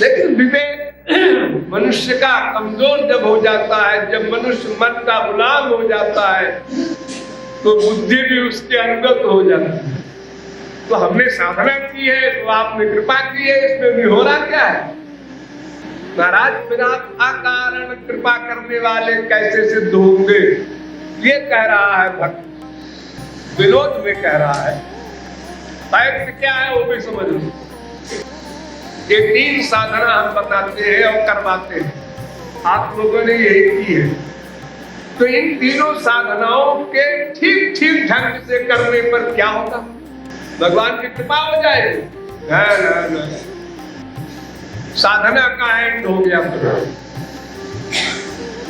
लेकिन विवेक मनुष्य का कमजोर जब हो जाता है, जब मनुष्य मन का गुलाम हो जाता है, तो बुद्धि भी उसके अंगत हो जाती है। तो हमने साधना की है, तो आपने कृपा की है, इसमें भी हो रहा क्या है? महाराज बिना अकारण कृपा करने वाले कैसे सिद्ध होंगे, ये कह रहा है भक्त, विनोद में कह रहा है। फैक्ट क्या है वो भी समझ लो। ये 3 साधना हम बताते हैं और करवाते हैं, आप लोगों ने यही की है। तो इन तीनों साधनाओं के ठीक ठीक ढंग से करने पर क्या होगा? भगवान की कृपा हो जाएगी? ना। साधना का एंड हो गया।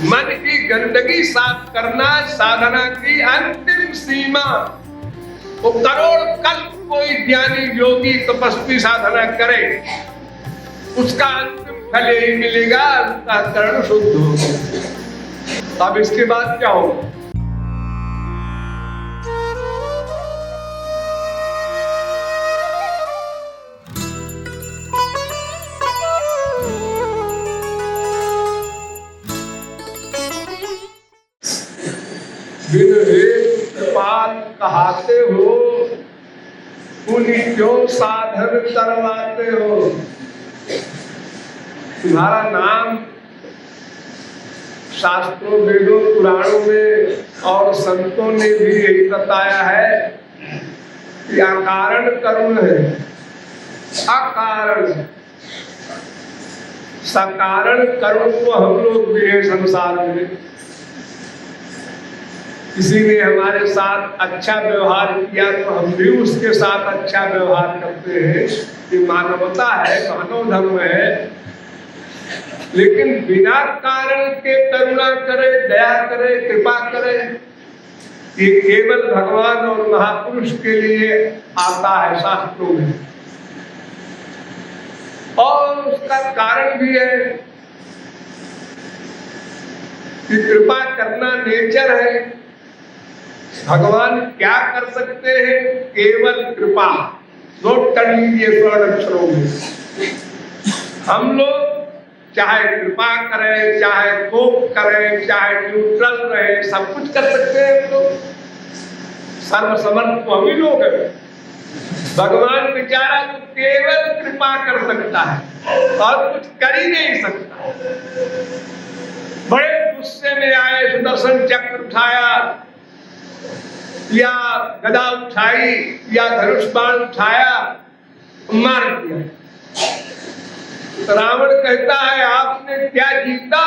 मन की गंदगी साफ करना साधना की अंतिम सीमा। वो करोड़ कल्प कोई ज्ञानी योगी तपस्वी साधना करे, उसका अंतिम फल यही मिलेगा, उसका कर्ण शुद्ध होगा। अब इसके बाद क्या होगा? बिन हेतु कृपाल कहाते हो, पुनि क्यों साधन करवाते हो। तुम्हारा नाम शास्त्रों वेदों पुराणों में और संतों ने भी यही बताया है कि अकारण करुण है, अकारण सकारण करुण को हम लोग भी है संसार में। किसी ने हमारे साथ अच्छा व्यवहार किया तो हम भी उसके साथ अच्छा व्यवहार करते हैं, ये मानवता है, मानव धर्म है। लेकिन बिना कारण के करुणा करे, दया करे, कृपा करे, ये केवल भगवान और महापुरुष के लिए आता है शास्त्रों में। और उसका कारण भी है कि कृपा करना नेचर है। भगवान क्या कर सकते हैं? केवल कृपा। नोट कर लीजिए स्वर्ण अक्षरों में। हम लोग चाहे कृपा करें, चाहे कोप करें, चाहे न्यूट्रल रहे, सब कुछ कर सकते हैं। तो सर्वसमर्थ तो हम ही लोग हैं। भगवान बेचारा तो केवल कृपा कर सकता है और कुछ कर ही नहीं सकता। बड़े गुस्से में आए, सुदर्शन चक्र उठाया या गदा उठाई या धनुष बाण उठाया, मार दिया। रावण कहता है आपने क्या जीता?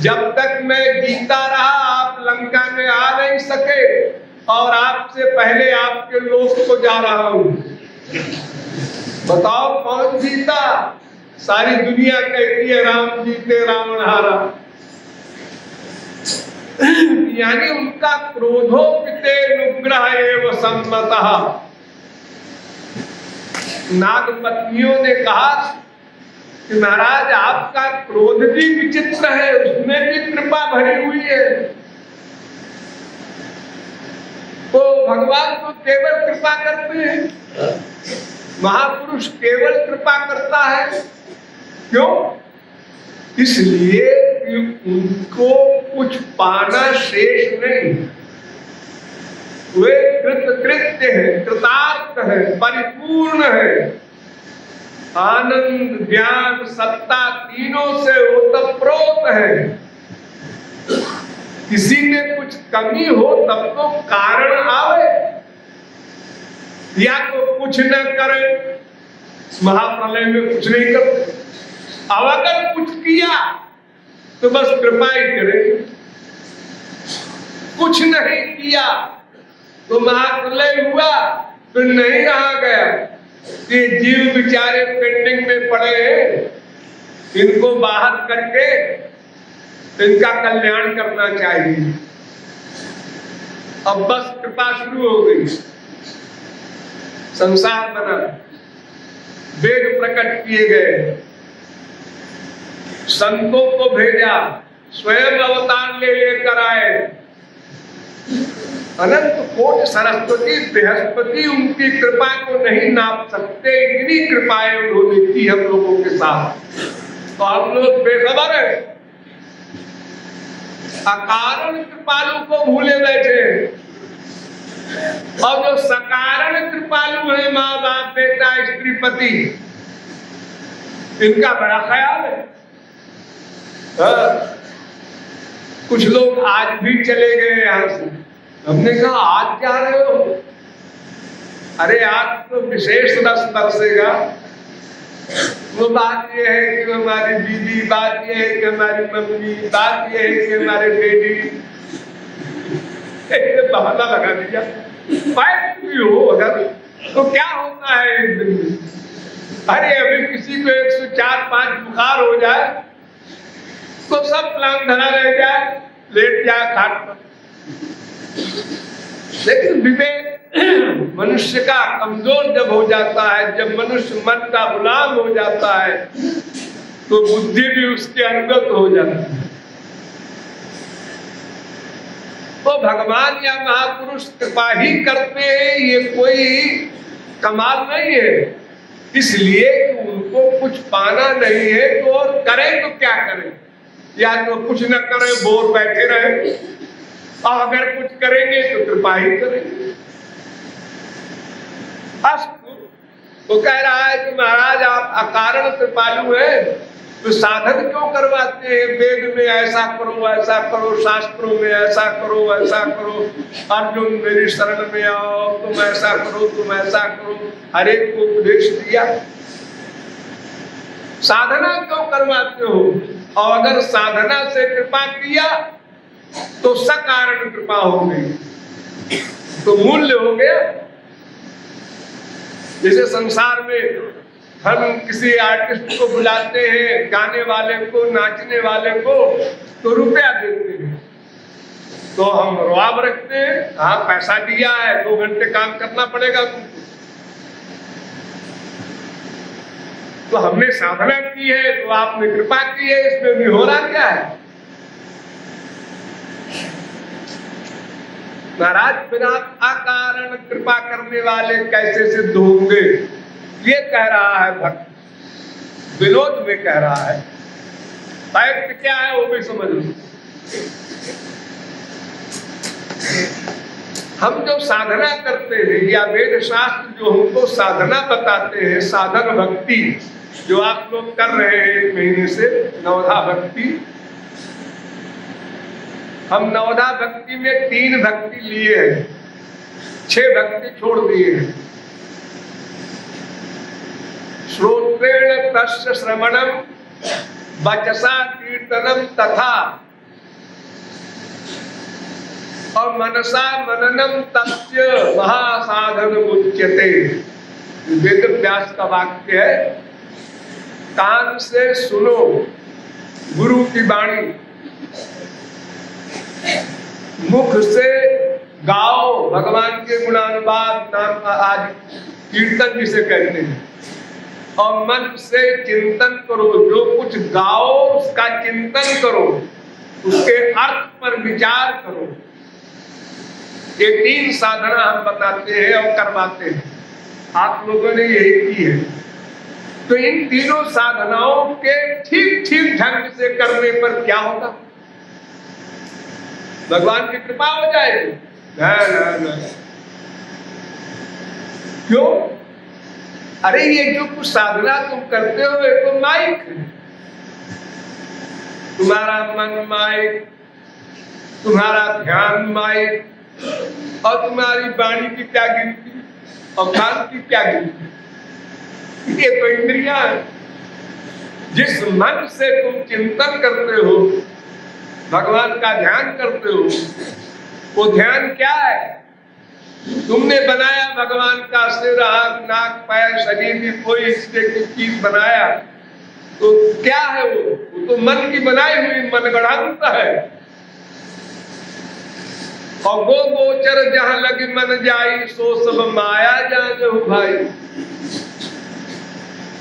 जब तक मैं जीता रहा आप लंका में आ नहीं सके और आपसे पहले आपके लोक को जा रहा हूं। बताओ कौन जीता? सारी दुनिया कहती है राम जीते रावण हारा। यानी उनका क्रोधोपिते अनुग्रह एवं सम्मतः। नागपत्नियों ने कहा कि महाराज आपका क्रोध भी विचित्र है, उसमें भी कृपा भरी हुई है। तो भगवान तो केवल कृपा करते हैं, महापुरुष केवल कृपा करता है। क्यों? इसलिए कि उनको कुछ पाना शेष नहीं। वे कृतकृत्य है, कृतार्थ है, परिपूर्ण है। आनंद ज्ञान सत्ता तीनों से ओतप्रोत है। किसी में कुछ कमी हो तब तो कारण आवे, या तो कुछ न करे। महाप्रलय में कुछ नहीं करते, अब अगर कुछ किया तो बस कृपा ही करेंगे। कुछ नहीं किया तो महाप्रलय हुआ तो नहीं रहा गया। ये जीव बेचारे पेंडिंग में पड़े हैं, इनको बाहर करके इनका कल्याण करना चाहिए। अब बस कृपा शुरू हो गई, संसार बना, वेद प्रकट किए गए, संतों को भेजा, स्वयं अवतार ले लेकर आए। अनंत कोट सरस्वती बृहस्पति उनकी कृपा को नहीं नाप सकते, इतनी कृपाएं उन्होंने की हम लोगों के साथ। तो हम लोग बेखबर है, अकारण कृपालु को भूले बैठे, और जो सकारण कृपालु है, माँ बाप बेटा स्त्री पति, इनका बड़ा ख्याल है। कुछ लोग आज भी चले गए यहाँ से। हमने कहा आज जा रहे हो? अरे आज तो विशेष रस बरसेगा। वो बात ये है कि हमारी बीवी, बात ये है कि हमारी मम्मी, बात ये है कि हमारे बेटी, बहाना लगा दिया। भी हो अगर तो क्या होता है एक दिन में? अरे अभी किसी को 104-5 बुखार हो जाए तो सब प्लान धरा रह जाए, लेट जाए खाट पर। लेकिन विवेक मनुष्य का कमजोर जब हो जाता है, जब मनुष्य मन का गुलाम हो जाता है, तो बुद्धि भी उसके अंगत हो जाती है। तो भगवान या महापुरुष कृपा ही करते हैं, ये कोई कमाल नहीं है। इसलिए कि उनको कुछ पाना नहीं है, तो और करें तो क्या करें? या तो कुछ न करें, बोर बैठे रहे, और अगर कुछ करेंगे तो कृपा ही करेंगे। तो कह रहा है कि महाराज आप अकारण कृपालु हैं, तो साधन क्यों करवाते हैं? वेद में ऐसा करो, ऐसा करो, शास्त्रों में ऐसा करो, ऐसा करो, अर्जुन मेरी शरण में आओ, तुम ऐसा करो, तुम ऐसा करो, हर एक को उपदेश दिया। साधना क्यों करवाते हो? और अगर साधना से कृपा किया तो सकारण कृपा हो गई, तो मूल्य हो गया। जैसे संसार में हम किसी आर्टिस्ट को बुलाते हैं, गाने वाले को, नाचने वाले को, तो रुपया देते हैं, तो हम रुआब रखते हैं, हाँ पैसा दिया है, 2 घंटे काम करना पड़ेगा तुमको। तो हमने साधना की है, तो आपने कृपा की है, इसमें भी हो रहा क्या है? महाराज बिना अकारण कृपा करने वाले कैसे सिद्ध होंगे? ये कह रहा है भक्त, विनोद में कह रहा है। फैक्ट क्या है वो भी समझ लो। हम जो साधना करते हैं, या वेद शास्त्र जो हमको साधना बताते हैं, साधन भक्ति जो आप लोग कर रहे हैं 1 महीने से, नवधा भक्ति, हम नवधा भक्ति में 3 भक्ति लिए हैं, 6 भक्ति छोड़ दिए हैं। श्रोत्रेण तस्य श्रवणम, वचसा कीर्तनम तथा, और मनसा मननम तस्य महासाधन उच्यते। वेद व्यास का वाक्य है, कान से सुनो गुरु की वाणी, मुख से गाओ भगवान के गुणानुवाद, नाम आदि कीर्तन जिसे कहते हैं, और मन से चिंतन करो, जो कुछ गाओ उसका चिंतन करो, उसके अर्थ पर विचार करो। ये 3 साधना हम बताते हैं और करवाते हैं, आप लोगों ने यही की है। तो इन तीनों साधनाओं के ठीक ठीक ढंग से करने पर क्या होगा? भगवान की कृपा हो जाएगी? ना। क्यों? अरे ये जो कुछ साधना तुम करते हो, ये तो माइक है। तुम्हारा मन माइक, तुम्हारा ध्यान माइक, और तुम्हारी वाणी की क्या गिनती, और कान की क्या गिनती? ये तो इंद्रियां है। जिस मन से तुम चिंतन करते हो, भगवान का ध्यान करते हो, वो ध्यान क्या है? तुमने बनाया भगवान का सिर, आंख, नाक, पैर, शरीर की कोई हिस्से की चीज बनाया, तो क्या है वो तो मन की बनाई हुई मनगढ़ंत है। और वो गोचर जहां लगी मन जाई, सो सब माया जानो भाई।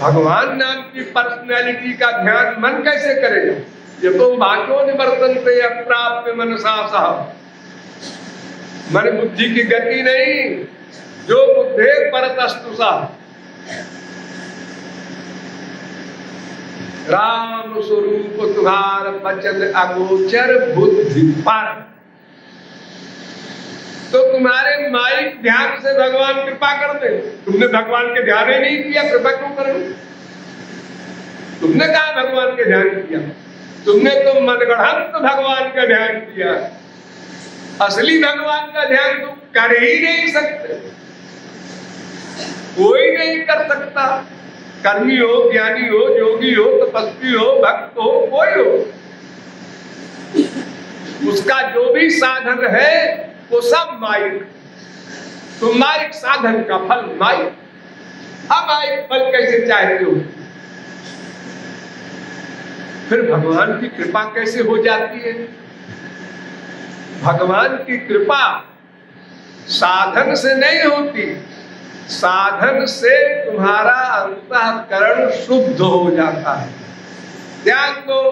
भगवान नाम की पर्सनैलिटी का ध्यान मन कैसे करेगा? ये तो वाक्यो निवर्तन्ते अप्राप्य मनसा साहब। मन बुद्धि की गति नहीं, जो बुद्धे परतस्तुषा, राम स्वरूप तुम्हार बचन अगोचर बुद्धि पर। तो तुम्हारे माइक ध्यान से भगवान कृपा कर दे। तुमने भगवान के ध्यान ही नहीं किया, कृपा क्यों करोगे? तुमने कहा भगवान के ध्यान किया? तुमने तो मनगढ़ंत भगवान का ध्यान किया, असली भगवान का ध्यान तुम कर ही नहीं सकते। कोई नहीं कर सकता, कर्मी हो, ज्ञानी हो, योगी हो, तपस्वी हो, भक्त हो, कोई हो, उसका जो भी साधन है वो सब माइक। तो माइक साधन का फल माइक। अब माइक फल कैसे चाहते हो? फिर भगवान की कृपा कैसे हो जाती है? भगवान की कृपा साधन से नहीं होती, साधन से तुम्हारा अंतःकरण शुद्ध हो जाता है। ध्यान दो,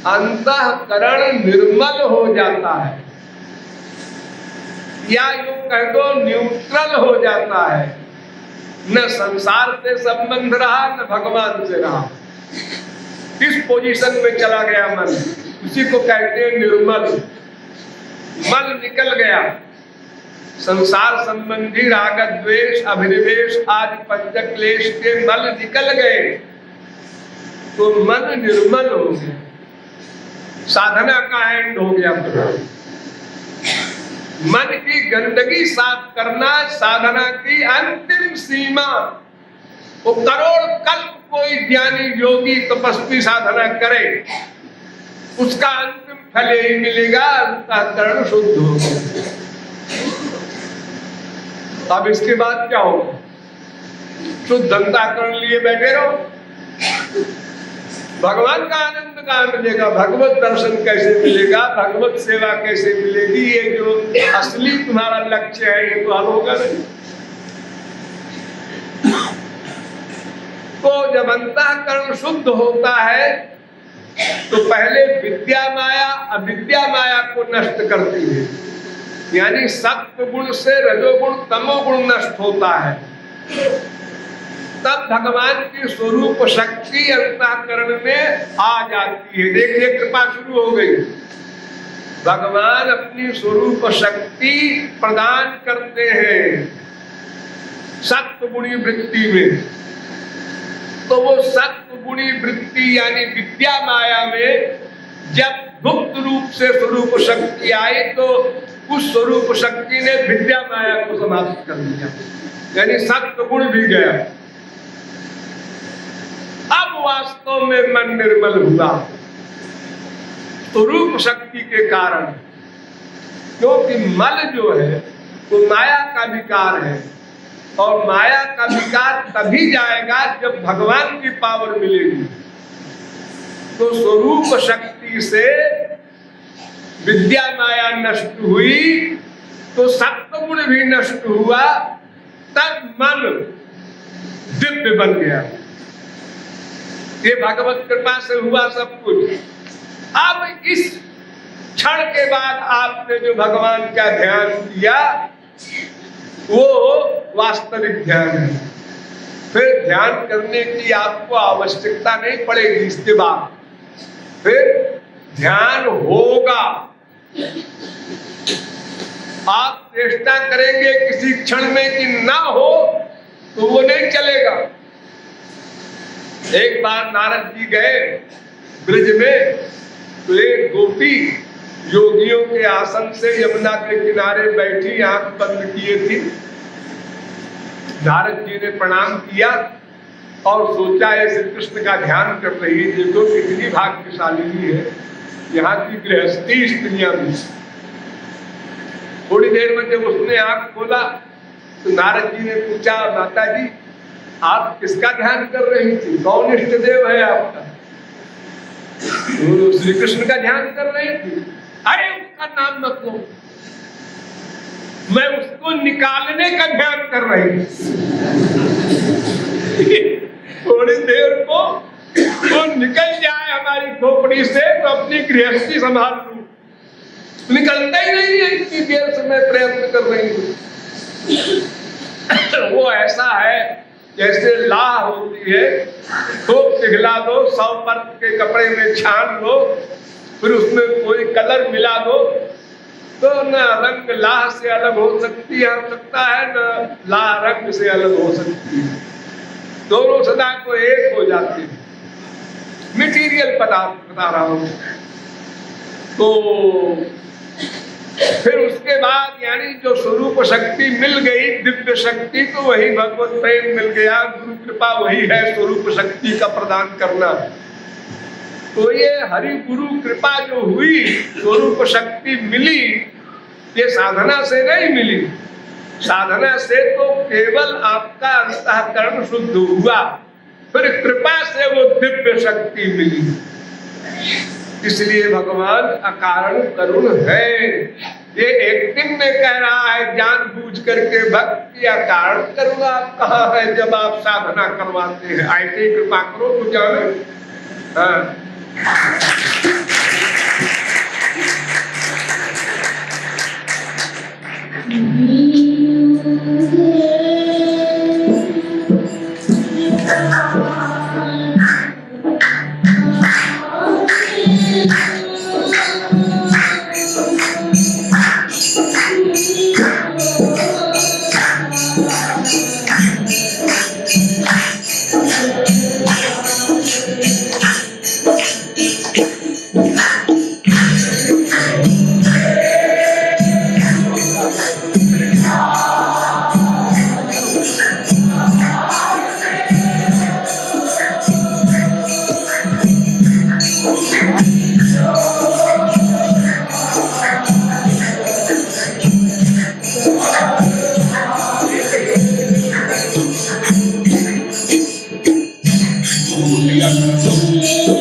अंतःकरण निर्मल हो जाता है, या यूं कह दो न्यूट्रल हो जाता है। न संसार से संबंध रहा, न भगवान से रहा। किस पोजीशन में चला गया मन, उसी को कहते हैं निर्मल। मन निकल गया, संसार संबंधी राग द्वेष अभिनिवेश आदि पंचक्लेश के मल निकल गए, तो मन निर्मल हो गया, साधना का एंड हो गया। मन की गंदगी साफ करना साधना की अंतिम सीमा। वो करोड़ कल्प कोई ज्ञानी योगी तपस्वी साधना करे, उसका अंतिम फल यही मिलेगा, अंतःकरण शुद्ध होगा। अब इसके बाद क्या होगा? शुद्ध अंतःकरण लिए बैठे रहो, भगवान का आनंद कहाँ मिलेगा? भगवत दर्शन कैसे मिलेगा? भगवत सेवा कैसे मिलेगी? ये जो असली तुम्हारा लक्ष्य है ये तो हल होगा नहीं। तो जब अंतःकरण शुद्ध होता है तो पहले विद्या माया अविद्या माया को नष्ट करती है, यानी सत्व गुण से रजोगुण तमोगुण नष्ट होता है। तब भगवान की स्वरूप शक्ति अंतःकरण में आ जाती है। देखिए कृपा शुरू हो गई। भगवान अपनी स्वरूप शक्ति प्रदान करते हैं सत्व गुणी वृत्ति में। तो वो सत्व गुणी वृत्ति यानी विद्या माया में जब गुप्त रूप से स्वरूप शक्ति आई तो उस स्वरूप शक्ति ने विद्या माया को समाप्त कर दिया, यानी सत्व गुण भी गया। अब वास्तव में मन निर्मल हुआ स्वरूप शक्ति के कारण, क्योंकि मल जो है वो माया का विकार है, और माया का विकार तभी जाएगा जब भगवान की पावर मिलेगी। तो स्वरूप शक्ति से विद्या माया नष्ट हुई तो सत्वगुण भी नष्ट हुआ, तब मन दिव्य बन गया। ये भगवत कृपा से हुआ सब कुछ। अब इस क्षण के बाद आपने जो भगवान का ध्यान किया वो वास्तविक ध्यान है। फिर ध्यान करने की आपको आवश्यकता नहीं पड़ेगी। इसके बाद फिर ध्यान होगा। आप चेष्टा करेंगे किसी क्षण में कि ना हो तो वो नहीं चलेगा। एक बार नारद जी गए ब्रज में, तो एक गोपी योगियों के आसन से यमुना के किनारे बैठी आंख बंद किए थी। नारद जी ने प्रणाम किया और सोचा ऐसे कृष्ण का ध्यान कर रही है, देखो कितनी भाग्यशाली है, यहाँ की गृहस्थी स्त्रियां भी। थोड़ी देर में जब उसने आंख खोला तो नारद जी ने पूछा, माता जी आप किसका ध्यान कर रही थी? कौन इष्ट देव है आपका? तो श्री कृष्ण का ध्यान कर रही थी। अरे उसका नाम मत लो, मैं उसको निकालने का ध्यान कर रही थी। थोड़ी देर को वो निकल जाए हमारी खोपड़ी से तो अपनी गृहस्थी संभाल लूं। निकलता ही नहीं है, इतनी देर से मैं प्रयत्न कर रही हूँ। वो ऐसा है जैसे लाह होती है, खूब पिघला दो, 100 पर्द के कपड़े में छान लो, फिर उसमें कोई कलर मिला दो, तो न रंग लाह से अलग हो सकता है, न लाह रंग से अलग हो सकती है। दोनों सदा को एक हो जाते हैं। मटीरियल पदार्थ बता रहा हूं। तो फिर उसके बाद यानी जो स्वरूप शक्ति मिल गई, दिव्य शक्ति, तो वही भगवत प्रेम मिल गया। गुरु कृपा वही है स्वरूप शक्ति का प्रदान करना। तो ये हरि गुरु कृपा जो हुई, स्वरूप शक्ति मिली, ये साधना से नहीं मिली। साधना से तो केवल आपका अंतःकरण शुद्ध हुआ, फिर कृपा से वो दिव्य शक्ति मिली। इसलिए भगवान अकारण करुण है। ये एक दिन में कह रहा है जानबूझ करके, भक्ति अकारण करुणा कहाँ है जब आप साधना करवाते हैं। ऐसे कृपा करो तो जाने। हाँ। Thank you.